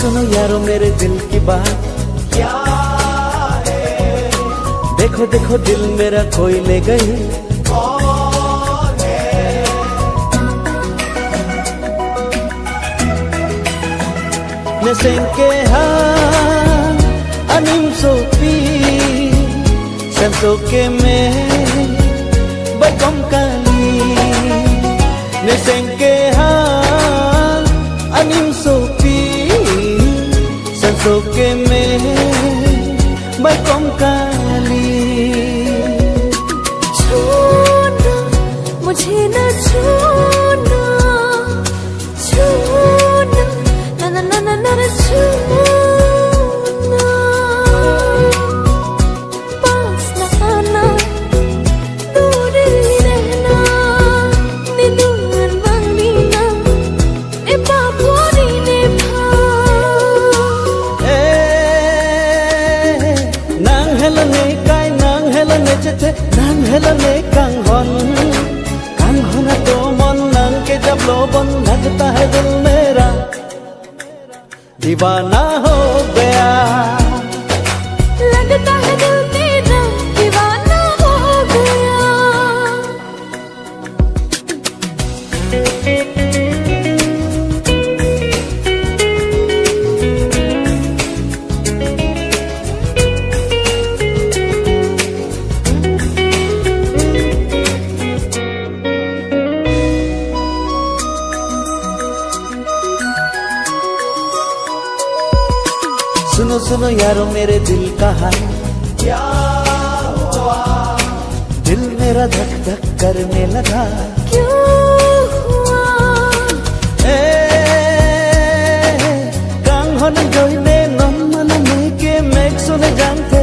सुनो यारो मेरे दिल की बात क्या है। देखो देखो दिल मेरा कोई ले गई कौन है। Nesenkeha anim sopi sensoke me bakom kali. Nesenkeha anim sopi sensoke me bakom kali. छोड़ना मुझे न छोड़ना, छोड़ना ना ना ना ना ना छोड़ना। पास न आना दूर ही रहना, निदुंgan bangina e papuri ne pha. Nang helane kai nang helane chethe nang helane kang hona तो मन नंग के जब लोबन लगता है दिल मेरा दीवाना हो गया। लगता है दिल मेरा दीवाना हो गया। सुनो सुनो यारो मेरे दिल का हाल क्या हुआ। दिल मेरा धक धक करने लगा क्यों हुआ। कांग होने जोइने नमन में के मेघ सुने जानते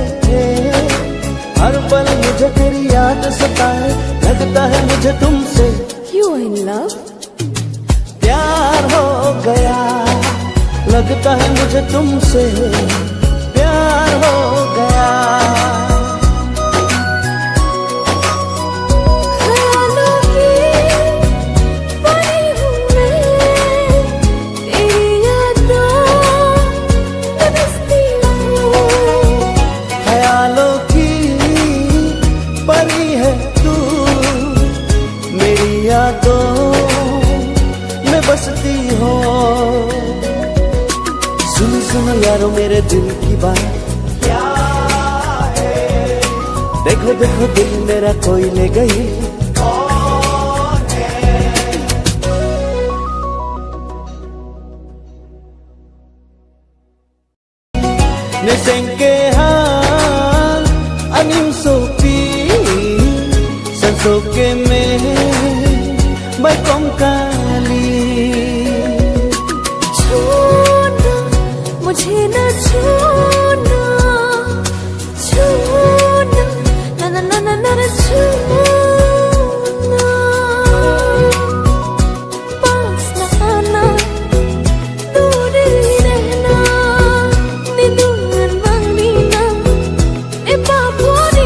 हर पल मुझे तेरी याद सताए। लगता है मुझे तुमसे You are in love? प्यार हो गया। लगता है मुझे तुमसे प्यार हो गया। ख्यालों की परी हूँ मैं, तेरी यादों में बसती हूँ। ख्यालों की परी है तू, मेरी यादों में बसती हो। सुनो सुनो यारो मेरे दिल की बात क्या है। देखो देखो दिल मेरा कोई ले गई कौन है। Nesenkeha anim sopi sensoke me bakom kali. छोड़ना मुझे न छोड़ना, छोड़ना ना ना ना ना ना छोड़ना। पास न आना दूर ही रहना, निदुंgan bangina e papuri